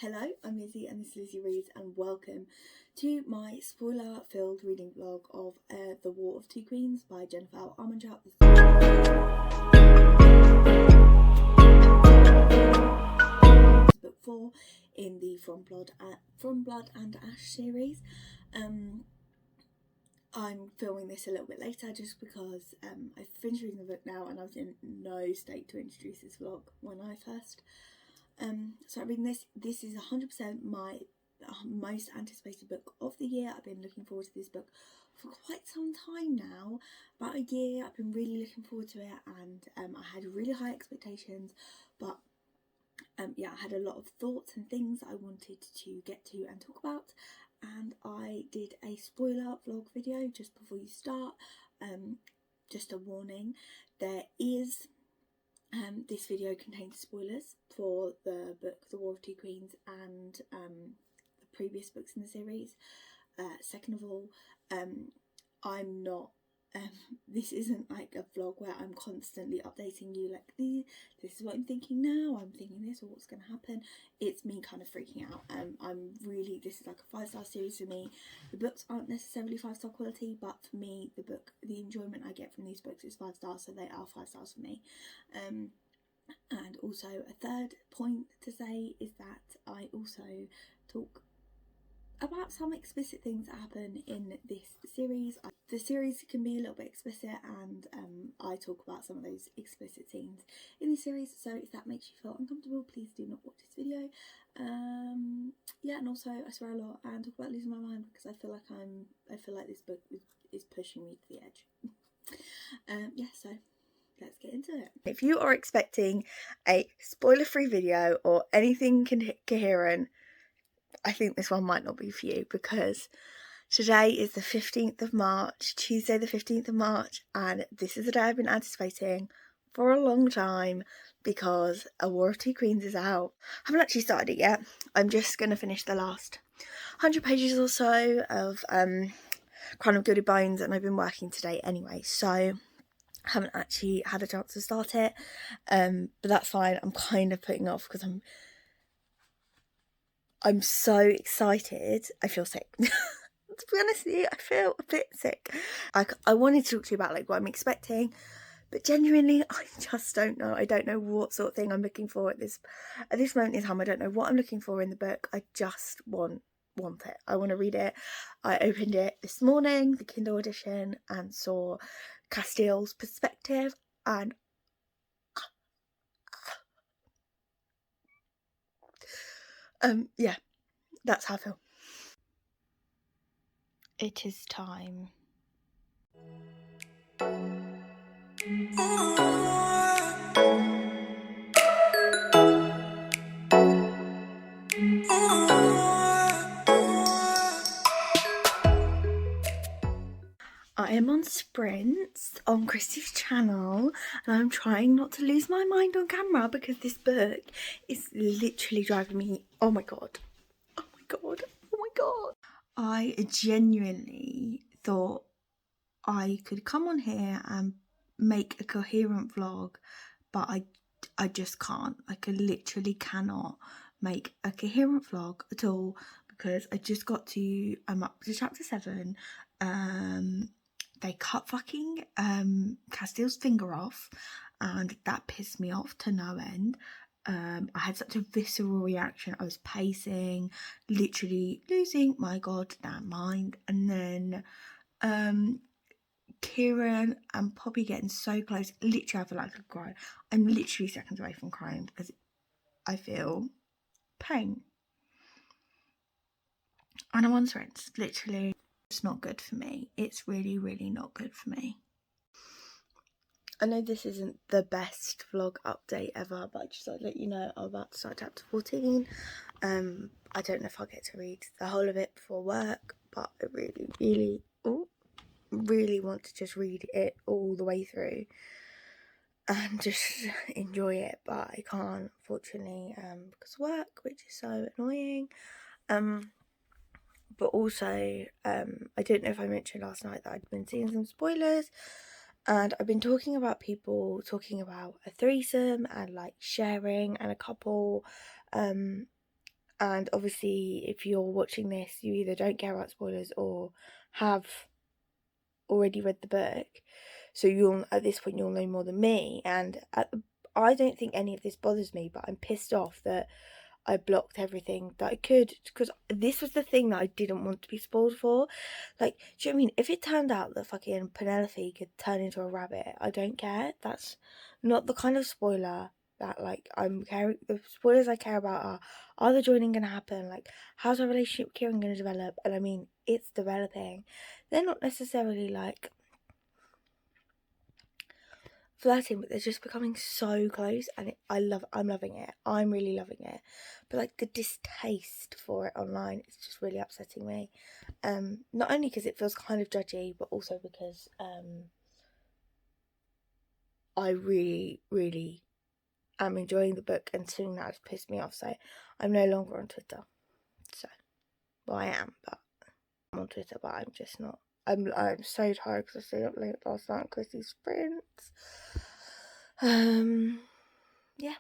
Hello, I'm Lizzie and this is Lizzie Reads, and welcome to my spoiler-filled reading vlog of The War of Two Queens by Jennifer L Armentrout. Book 4 in the From Blood and Ash series. I'm filming this a little bit later just because I've finished reading the book now and I was in no state to introduce this vlog when I first started reading this. This is 100% my most anticipated book of the year. I've been looking forward to this book for quite some time now, about a year. I've been really looking forward to it, and I had really high expectations, but yeah, I had a lot of thoughts and things I wanted to get to and talk about, and I did a spoiler vlog video just before you start. Just a warning, there is this video contains spoilers for the book The War of Two Queens and the previous books in the series. Second of all, I'm not this isn't like a vlog where I'm constantly updating you like this is what I'm thinking now, I'm thinking this, or what's going to happen. It's me kind of freaking out. This is like a 5-star series for me. The books aren't necessarily 5-star quality, but for me the enjoyment I get from these books is 5 stars, so they are 5 stars for me. And also a third point to say is that I also talk about some explicit things that happen in this series. The series can be a little bit explicit, and I talk about some of those explicit scenes in the series, so if that makes you feel uncomfortable, please do not watch this video. Yeah, and also I swear a lot and talk about losing my mind because I feel like this book is pushing me to the edge. Yeah, so let's get into it. If you are expecting a spoiler-free video or anything coherent, I think this one might not be for you, because today is the 15th of March, Tuesday the 15th of March, and this is the day I've been anticipating for a long time because A War of Two Queens is out. I haven't actually started it yet. I'm just going to finish the last 100 pages or so of Crown of Gilded Bones, and I've been working today anyway, so I haven't actually had a chance to start it, but that's fine. I'm kind of putting it off because I'm so excited. I feel sick. To be honest with you, I feel a bit sick. I wanted to talk to you about like what I'm expecting, but genuinely I just don't know. I don't know what sort of thing I'm looking for at this moment in time. I don't know what I'm looking for in the book. I just want it. I want to read it. I opened it this morning, the Kindle edition, and saw Castiel's perspective, and yeah, that's how I feel. It is time. I am on sprints on Christy's channel, and I'm trying not to lose my mind on camera because this book is literally driving me, oh my god, oh my god, oh my god. I genuinely thought I could come on here and make a coherent vlog, but I just can't. I literally cannot make a coherent vlog at all because I'm up to chapter 7. They cut fucking Castiel's finger off, and that pissed me off to no end. I had such a visceral reaction. I was pacing, literally losing my goddamn mind. And then Kieran and Poppy getting so close. Literally, I feel like I could cry. I'm literally seconds away from crying because I feel pain. And I'm on sprints, literally. It's not good for me. It's really, really not good for me. I know this isn't the best vlog update ever, but I just thought I'd let you know I'm about to start chapter 14. I don't know if I'll get to read the whole of it before work, but I really want to just read it all the way through and just enjoy it, but I can't, unfortunately, because of work, which is so annoying. But also, I don't know if I mentioned last night that I'd been seeing some spoilers, and I've been talking about people talking about a threesome and like sharing and a couple, and And obviously, if you're watching this, you either don't care about spoilers or have already read the book. So at this point, you'll know more than me. And I don't think any of this bothers me, but I'm pissed off that I blocked everything that I could, because this was the thing that I didn't want to be spoiled for. Like, do you know what I mean? If it turned out that fucking Penelope could turn into a rabbit, I don't care. That's not the kind of spoiler that, like, I'm caring. The spoilers I care about are the joining going to happen? Like, how's our relationship with Kieran going to develop? And I mean, it's developing. They're not necessarily, like, flirting, but they're just becoming so close, and I'm loving it. I'm really loving it. But like the distaste for it online, it's just really upsetting me. Not only because it feels kind of judgy, but also because I really, really am enjoying the book, and seeing that has pissed me off. So I'm no longer on Twitter. So, well, I am, but I'm on Twitter, but I'm just not. I'm so tired because I stayed up late last night on Chrissy's sprints. Yeah.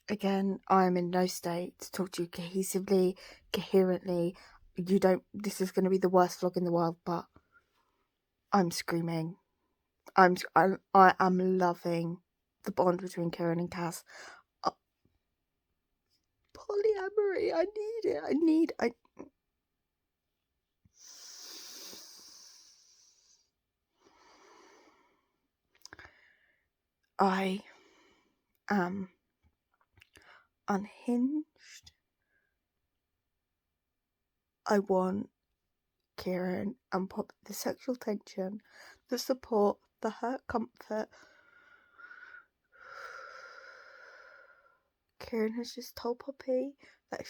Again, I'm in no state to talk to you cohesively, coherently. This is going to be the worst vlog in the world, but I'm screaming. I am loving the bond between Kieran and Cass. Polyamory, I need it. I am unhinged. I want Kieran and Pop the sexual tension, the support, the hurt comfort. Kieran has just told Poppy that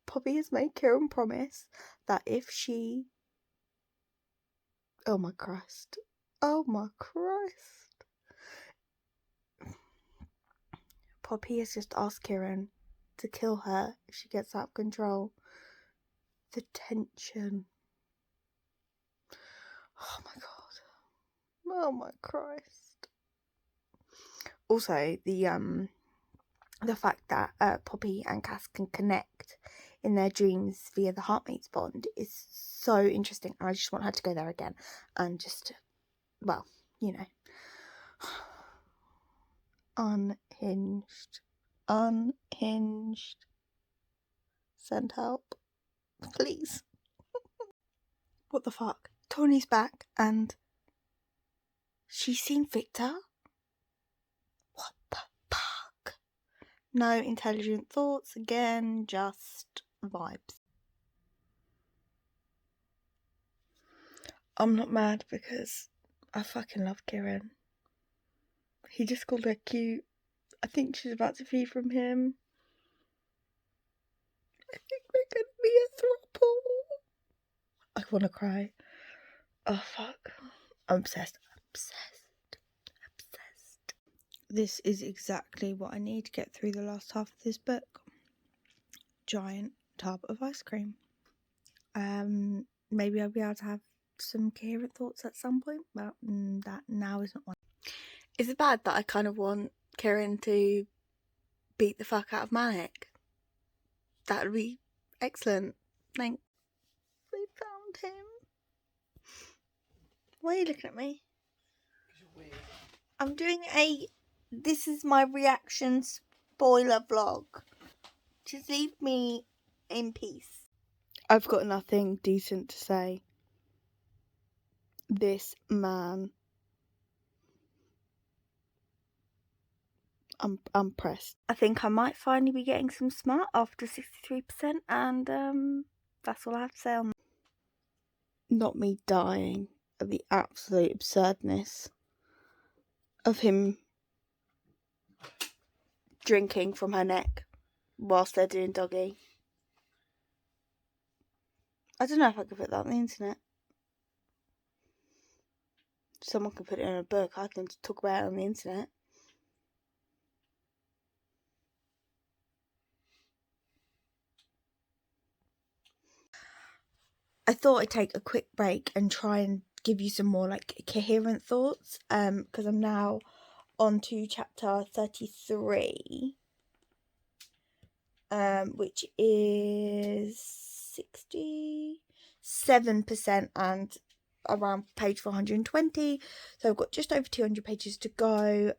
Poppy has made Kieran promise that if she... Oh my Christ. Poppy has just asked Kieran to kill her if she gets out of control. The tension. Oh my God. Oh my Christ. Also, the fact that Poppy and Cass can connect in their dreams via the Heartmates bond is so interesting. I just want her to go there again and just, well, you know. Unhinged. Send help, please. What the fuck? Tony's back and she's seen Victor? What the fuck? No intelligent thoughts again, just vibes. I'm not mad because I fucking love Kieran. He just called her cute. I think she's about to flee from him. I think we're gonna be a throuple. I wanna cry. Oh fuck. I'm obsessed. This is exactly what I need to get through the last half of this book. Giant tub of ice cream. Maybe I'll be able to have some coherent thoughts at some point, but that now isn't one. Is it bad that I kind of want Kieran to beat the fuck out of Malik? That would be excellent. Thanks. We found him. Why are you looking at me? I'm doing this is my reaction spoiler vlog. Just leave me in peace. I've got nothing decent to say. This man. I'm pressed. I think I might finally be getting some smart after 63%, and that's all I have to say on that. Not me dying at the absolute absurdness of him drinking from her neck whilst they're doing doggy. I don't know if I could put that on the internet. Someone can put it in a book. I can talk about it on the internet. I thought I'd take a quick break and try and give you some more like coherent thoughts, because I'm now on to chapter 33. which is 67% and around page 420. So I've got just over 200 pages to go.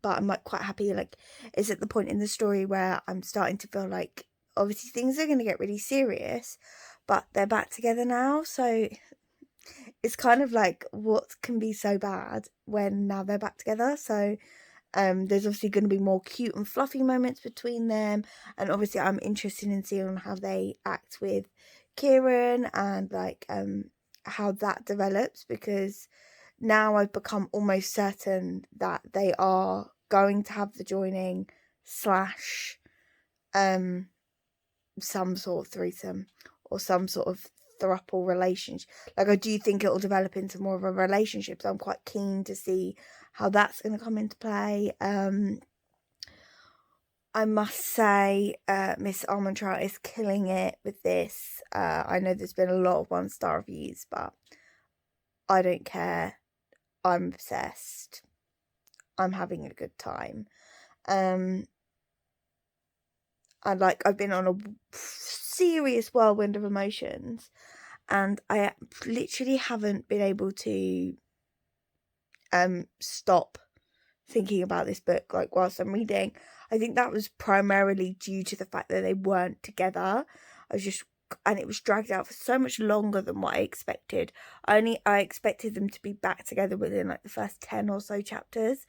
But I'm like quite happy. Like, it's at the point in the story where I'm starting to feel like obviously things are going to get really serious, but they're back together now. So it's kind of like, what can be so bad when now they're back together? So there's obviously going to be more cute and fluffy moments between them, and obviously I'm interested in seeing how they act with Kieran and like how that develops, because now I've become almost certain that they are going to have the joining slash some sort of threesome or some sort of throuple relationship. Like, I do think it'll develop into more of a relationship, so I'm quite keen to see how that's going to come into play. I must say, Miss Armentrout is killing it with this. I know there's been a lot of 1-star reviews, but I don't care. I'm obsessed. I'm having a good time. I've been on a serious whirlwind of emotions, and I literally haven't been able to stop thinking about this book like whilst I'm reading. I think that was primarily due to the fact that they weren't together. And it was dragged out for so much longer than what I expected. I expected them to be back together within like the first 10 or so chapters.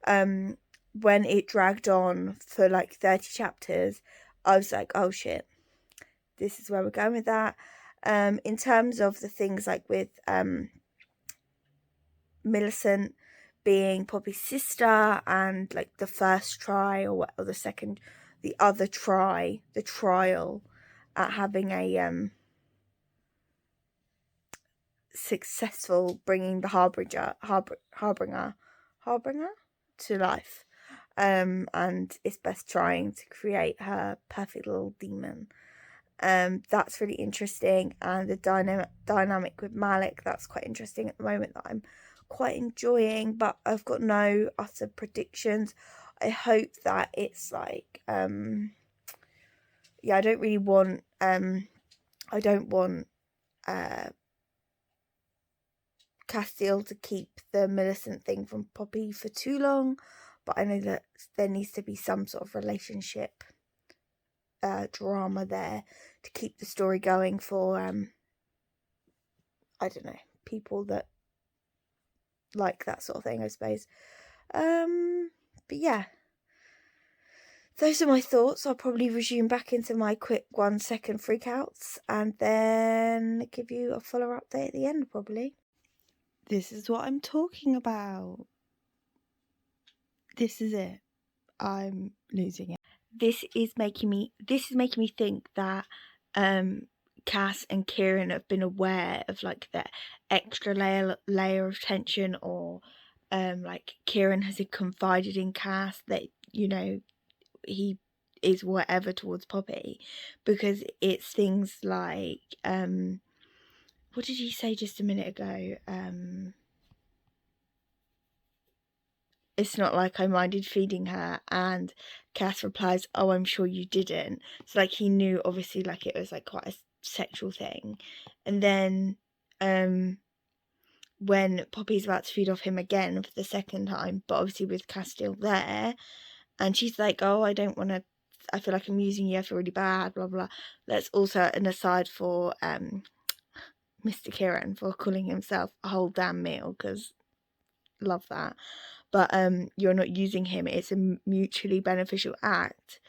When it dragged on for like 30 chapters, I was like, oh shit, this is where we're going with that. In terms of the things like with Millicent being Poppy's sister, and like the first try or the trial at having a successful bringing the harbinger to life, and it's Beth trying to create her perfect little demon. That's really interesting, and the dynamic with Malik, that's quite interesting at the moment, that I'm quite enjoying, but I've got no utter predictions. I hope that it's like I don't want Castile to keep the Millicent thing from Poppy for too long, but I know that there needs to be some sort of relationship drama there to keep the story going for I don't know, people that like that sort of thing, I suppose. But yeah, those are my thoughts. I'll probably resume back into my quick 1-second freakouts and then give you a fuller update at the end, probably. This is what I'm talking about. This is it. I'm losing it. This is making me think that Cass and Kieran have been aware of like the extra layer of tension, or like Kieran has confided in Cass that, you know, he is whatever towards Poppy, because it's things like what did he say just a minute ago? It's not like I minded feeding her, and Cass replies, oh, I'm sure you didn't. So like he knew obviously like it was like quite a sexual thing. And then when Poppy's about to feed off him again for the second time, but obviously with Cass still there, and she's like, oh, I don't want to, I feel like I'm using you, I feel really bad, blah blah. That's also an aside for Mr. Kieran for calling himself a whole damn meal, because love that. But you're not using him, it's a mutually beneficial act.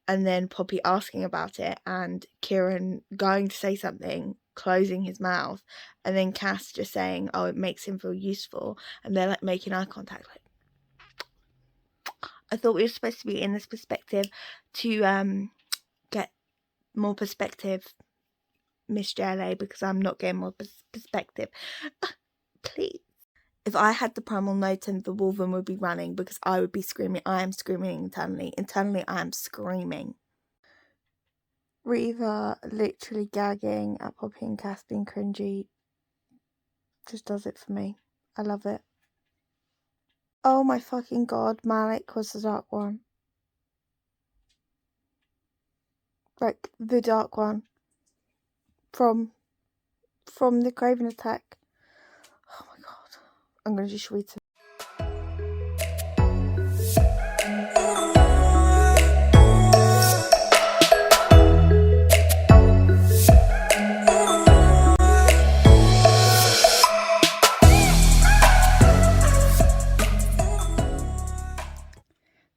And then Poppy asking about it, and Kieran going to say something, closing his mouth, and then Cass just saying, oh, it makes him feel useful, and they're like making eye contact. Like, I thought we were supposed to be in this perspective to get more perspective, Miss JLA, because I'm not getting more perspective. Please. If I had the primal note, and the Wolven would be running, because I would be screaming. I am screaming internally. Internally, I am screaming. Reva literally gagging at Poppy and Cass being cringy just does it for me. I love it. Oh my fucking god, Malik was the dark one. like the dark one from the Craven attack. Oh my god. I'm going to just read some.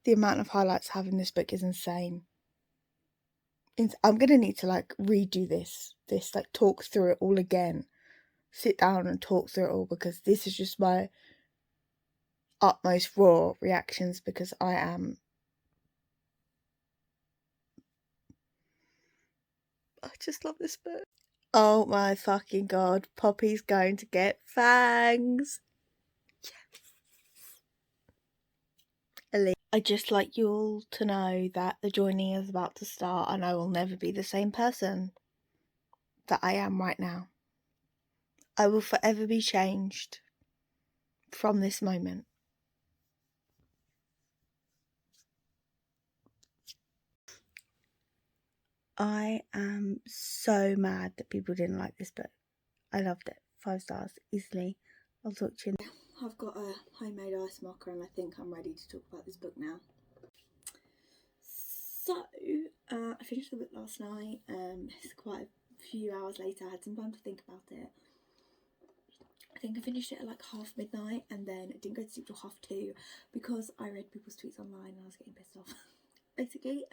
The amount of highlights I have in this book is insane. I'm going to need to like redo this like talk through it all again. Sit down and talk through it all, because this is just my utmost raw reactions, because I just love this book. Oh my fucking god, Poppy's going to get fangs. Yes. I'd just like you all to know that the joining is about to start, and I will never be the same person that I am right now. I will forever be changed from this moment. I am so mad that people didn't like this book. I loved it. 5 stars, easily. I'll talk to you. I've got a homemade ice marker, and I think I'm ready to talk about this book now. So, I finished the book last night. It's quite a few hours later. I had some time to think about it. I think I finished it at like midnight, and then I didn't go to sleep till 2:30 because I read people's tweets online and I was getting pissed off. Basically,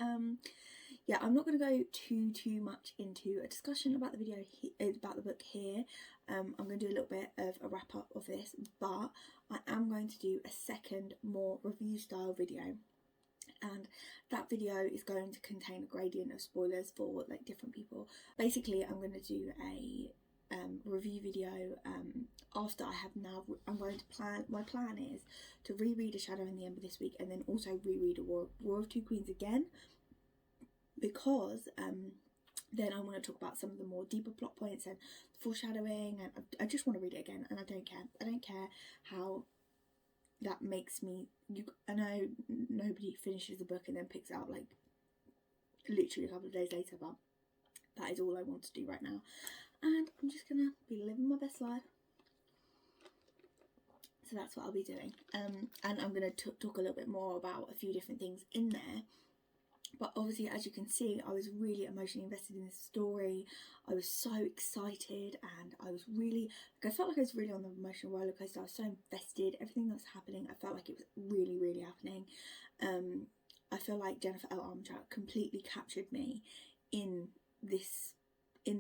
yeah, I'm not going to go too much into a discussion about the book here. I'm going to do a little bit of a wrap up of this, but I am going to do a second, more review style video, and that video is going to contain a gradient of spoilers for like different people. Basically, I'm going to do a review video after I have now. I'm going to plan. My plan is to reread A Shadow in the Ember this week, and then also reread A War of Two Queens again, because then I want to talk about some of the more deeper plot points and foreshadowing, and I just want to read it again, and I don't care how that makes me. I know nobody finishes the book and then picks it up like literally a couple of days later, but that is all I want to do right now, and I'm just gonna be living my best life. So that's what I'll be doing, and I'm gonna talk a little bit more about a few different things in there. But obviously, as you can see, I was really emotionally invested in this story. I was so excited, and I was really, I felt like I was really on the emotional roller coaster. I was so invested. Everything that was happening, I felt like it was really happening. I feel like Jennifer L Armentrout completely captured me in this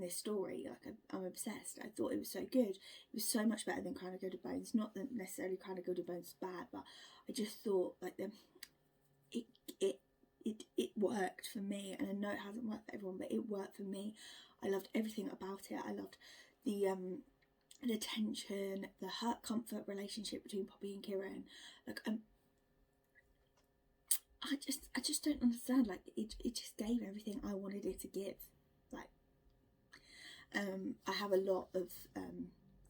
story. Like I'm obsessed. I thought it was so good. It was so much better than Kind of Good to Bones. Not that necessarily Kind of Good to Bones is bad, but I just thought like it worked for me, and I know it hasn't worked for everyone, but it worked for me. I loved everything about it. I loved the tension, the hurt comfort relationship between Poppy and Kieran. Like I just don't understand. Like it just gave everything I wanted it to give. Like I have a lot of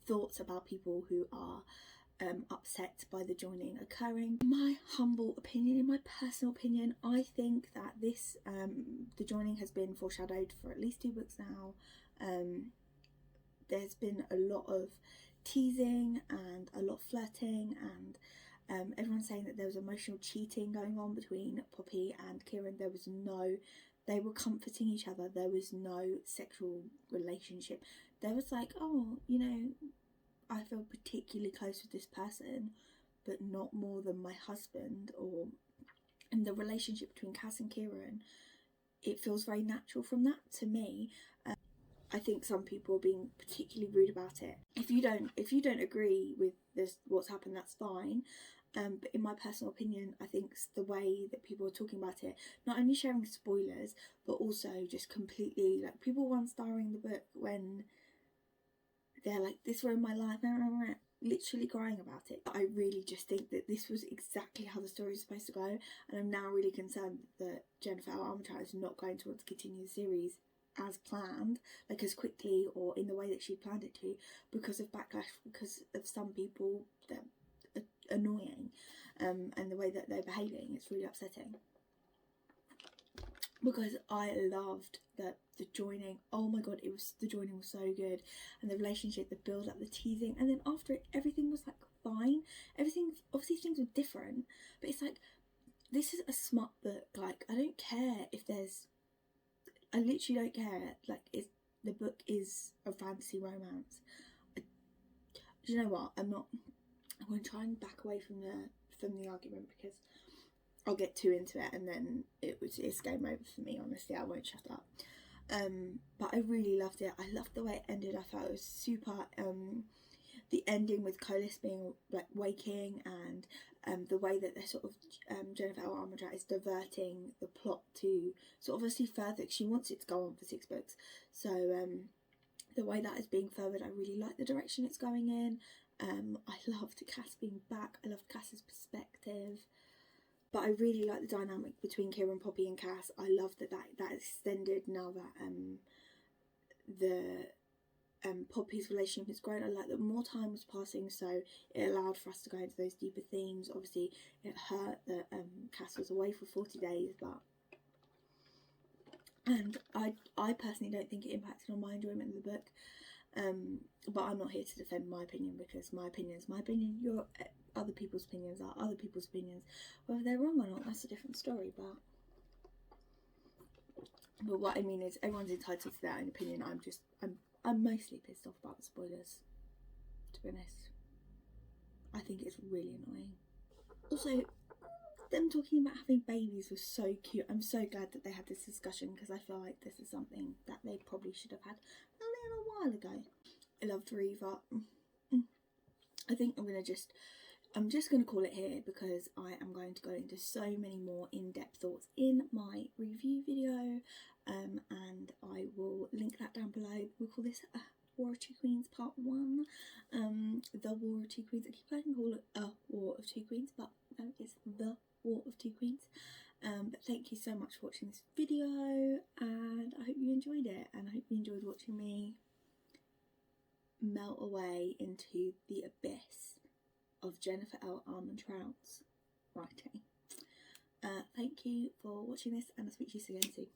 thoughts about people who are upset by the joining occurring. In my humble opinion, in my personal opinion, I think that this the joining has been foreshadowed for at least 2 books now. There's been a lot of teasing and a lot of flirting, and everyone's saying that there was emotional cheating going on between Poppy and Kieran. They were comforting each other. There was no sexual relationship. There was like, oh, you know, I feel particularly close with this person, but not more than my husband. And the relationship between Cass and Kieran, it feels very natural from that to me. I think some people are being particularly rude about it. If you don't agree with this, what's happened, that's fine. But in my personal opinion, I think the way that people are talking about it, not only sharing spoilers, but also just completely like people 1-starring the book when they're like, this ruined my life, literally crying about it. I really just think that this was exactly how the story was supposed to go, and I'm now really concerned that Jennifer L Armentrout is not going to want to continue the series as planned, like as quickly or in the way that she planned it to, because of backlash, because of some people that are annoying, and the way that they're behaving. It's really upsetting. because I loved the joining. Oh my god, the joining was so good, and the relationship, the build up, the teasing, and then after it, everything was like fine. Everything, obviously things were different, but it's like, this is a smut book. Like, I don't care if there's, I literally don't care. Like, the book is a fantasy romance. Do you know what? I'm going to try and back away from the argument, because I'll get too into it and then it's game over for me. Honestly, I won't shut up. But I really loved it. I loved the way it ended. I thought it was super. The ending with Colis being like waking, and the way that they're sort of Jennifer L Armentrout is diverting the plot to sort of obviously further. She wants it to go on for 6 books, so the way that is being furthered, I really like the direction it's going in. I loved Cass being back. I loved Cass's perspective. But I really like the dynamic between Kieran, Poppy and Cass. I love that extended now that Poppy's relationship has grown. I like that more time was passing, so it allowed for us to go into those deeper themes. Obviously, it hurt that Cass was away for 40 days, and I personally don't think it impacted on my enjoyment of the book. But I'm not here to defend my opinion, because my opinion is my opinion. Other people's opinions are other people's opinions. Whether they're wrong or not, that's a different story. But what I mean is, everyone's entitled to their own opinion. I'm mostly pissed off about the spoilers, to be honest. I think it's really annoying. Also, them talking about having babies was so cute. I'm so glad that they had this discussion, because I feel like this is something that they probably should have had a little while ago. I loved Reva. I think I'm just going to call it here, because I am going to go into so many more in-depth thoughts in my review video, and I will link that down below. We'll call this War of Two Queens Part 1, the War of Two Queens. I keep trying to call it a War of Two Queens, but no, it's the War of Two Queens. But thank you so much for watching this video, and I hope you enjoyed it, and I hope you enjoyed watching me melt away into the abyss of Jennifer L Armentrout's writing. Thank you for watching this, and I'll speak to you again soon.